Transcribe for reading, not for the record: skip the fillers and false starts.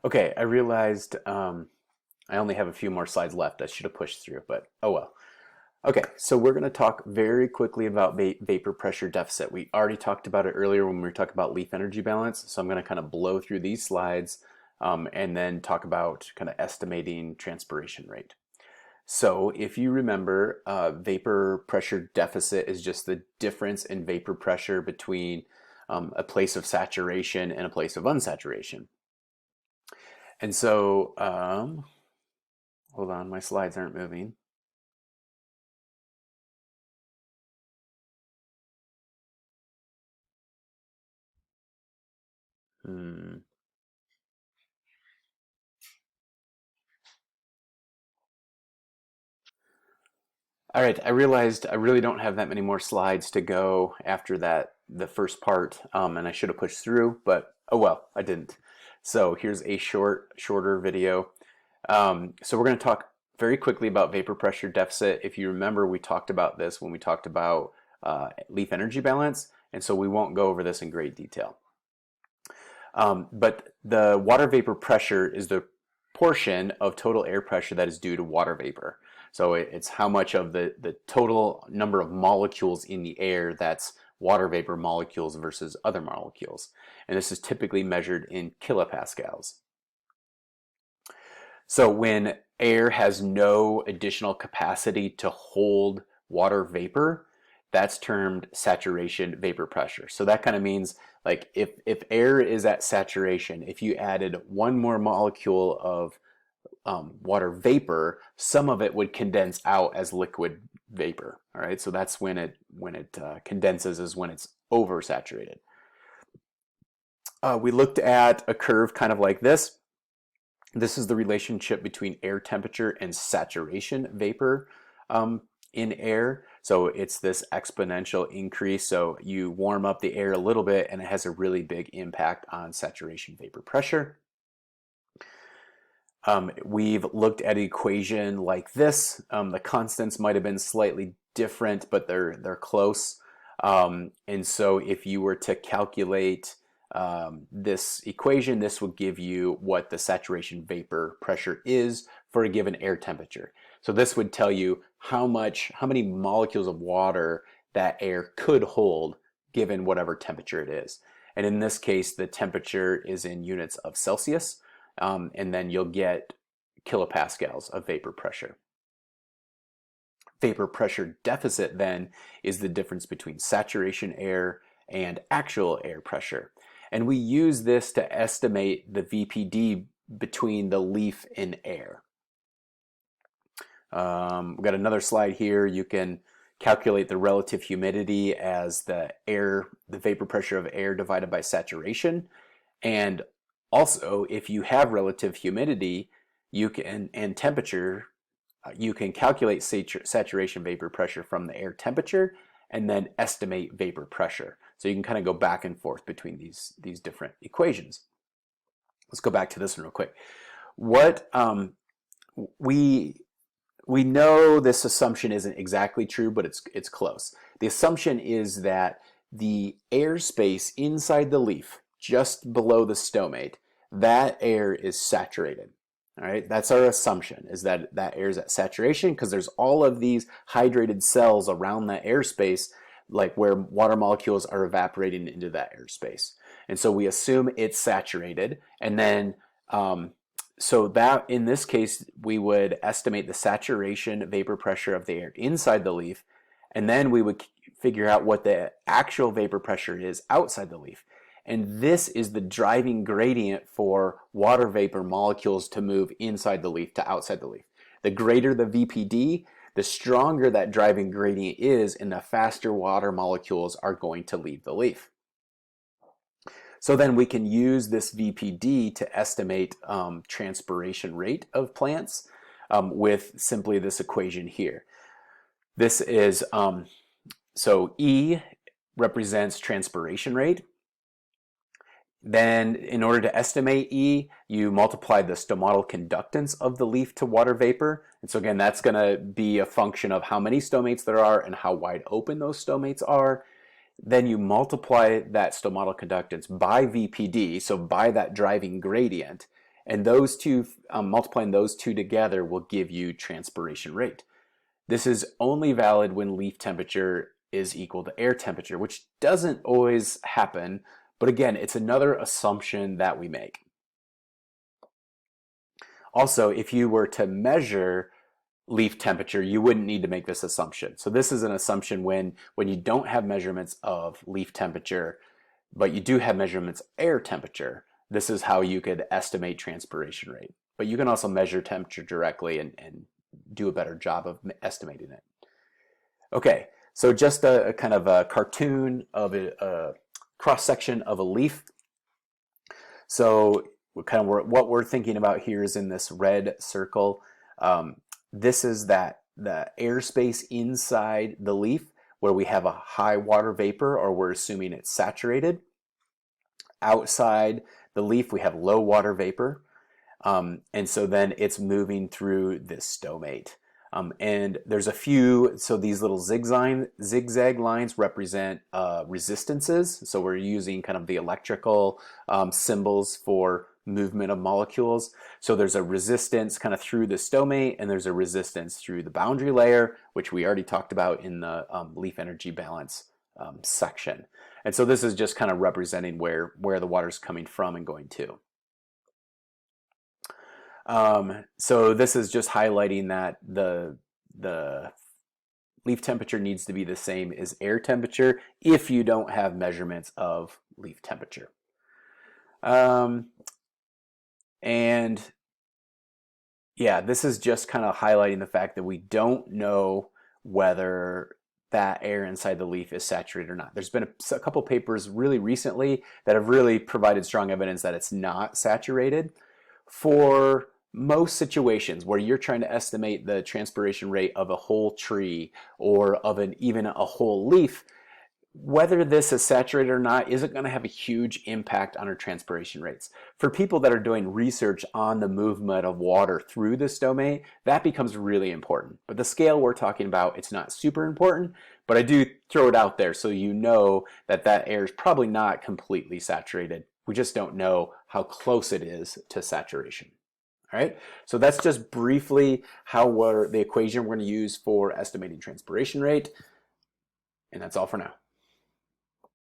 Okay, I realized I only have a few more slides left. I should have pushed through, but oh well. Okay, so we're going to talk very quickly about vapor pressure deficit. We already talked about it earlier when we were talking about leaf energy balance, so I'm going to kind of blow through these slides and then talk about kind of estimating transpiration rate. So if you remember, vapor pressure deficit is just the difference in vapor pressure between a place of saturation and a place of unsaturation. And so, hold on, my slides aren't moving. Hmm. All right, I realized I really don't have that many more slides to go after the first part, and I should have pushed through, but oh well, I didn't. So here's a shorter video. So we're going to talk very quickly about vapor pressure deficit. If you remember, we talked about this when we talked about leaf energy balance, and so we won't go over this in great detail. But the water vapor pressure is the portion of total air pressure that is due to water vapor. So it's how much of the total number of molecules in the air that's water vapor molecules versus other molecules. And this is typically measured in kilopascals. So when air has no additional capacity to hold water vapor, that's termed saturation vapor pressure. So that kind of means like if air is at saturation, if you added one more molecule of water vapor, some of it would condense out as liquid vapor. All right, so that's when it condenses is when it's oversaturated. We looked at a curve kind of like this. This is the relationship between air temperature and saturation vapor in air. So it's this exponential increase. So you warm up the air a little bit and it has a really big impact on saturation vapor pressure. We've looked at an equation like this. The constants might have been slightly different, but they're close. And so if you were to calculate this equation, this would give you what the saturation vapor pressure is for a given air temperature. So this would tell you how many molecules of water that air could hold given whatever temperature it is. And in this case, the temperature is in units of Celsius, and then you'll get kilopascals of vapor pressure. Vapor pressure deficit then is the difference between saturation air and actual air pressure. And we use this to estimate the VPD between the leaf and air. We've got another slide here. You can calculate the relative humidity as the vapor pressure of air divided by saturation. And also, if you have relative humidity and temperature, you can calculate saturation vapor pressure from the air temperature and then estimate vapor pressure. So you can kind of go back and forth between these different equations. Let's go back to this one real quick. What we know this assumption isn't exactly true, but it's close. The assumption is that the airspace inside the leaf, just below the stomate, that air is saturated. All right, that's our assumption, is that air is at saturation because there's all of these hydrated cells around that airspace, like where water molecules are evaporating into that airspace. And so we assume it's saturated, and then so that in this case, we would estimate the saturation vapor pressure of the air inside the leaf, and then we would figure out what the actual vapor pressure is outside the leaf. And this is the driving gradient for water vapor molecules to move inside the leaf to outside the leaf. The greater the VPD, the stronger that driving gradient is, and the faster water molecules are going to leave the leaf. So then we can use this VPD to estimate transpiration rate of plants with simply this equation here. This is, so E represents transpiration rate. Then in order to estimate E, you multiply the stomatal conductance of the leaf to water vapor. And so again, that's going to be a function of how many stomates there are and how wide open those stomates are. Then you multiply that stomatal conductance by VPD, so by that driving gradient, And those two, multiplying those two together will give you transpiration rate. This is only valid when leaf temperature is equal to air temperature, which doesn't always happen. But again, it's another assumption that we make. Also, if you were to measure leaf temperature, you wouldn't need to make this assumption. So this is an assumption when you don't have measurements of leaf temperature, but you do have measurements of air temperature. This is how you could estimate transpiration rate. But you can also measure temperature directly and do a better job of estimating it. Okay, so just a kind of a cartoon of a cross-section of a leaf. So what we're thinking about here is in this red circle. This is the airspace inside the leaf where we have a high water vapor, or we're assuming it's saturated. Outside the leaf, we have low water vapor. And so then it's moving through this stomate. And there's a few, so these little zigzag lines represent resistances. So we're using kind of the electrical symbols for movement of molecules. So there's a resistance kind of through the stomate, and there's a resistance through the boundary layer, which we already talked about in the leaf energy balance section. And so this is just kind of representing where the water's coming from and going to. So this is just highlighting that the leaf temperature needs to be the same as air temperature if you don't have measurements of leaf temperature. And yeah, this is just kind of highlighting the fact that we don't know whether that air inside the leaf is saturated or not. There's been a couple papers really recently that have really provided strong evidence that it's not saturated. For most situations where you're trying to estimate the transpiration rate of a whole tree or of even a whole leaf, whether this is saturated or not isn't going to have a huge impact on our transpiration rates. For people that are doing research on the movement of water through the stomate, that becomes really important. But the scale we're talking about, it's not super important, but I do throw it out there so you know that that air is probably not completely saturated. We just don't know how close it is to saturation. All right, so that's just briefly the equation we're going to use for estimating transpiration rate, and that's all for now.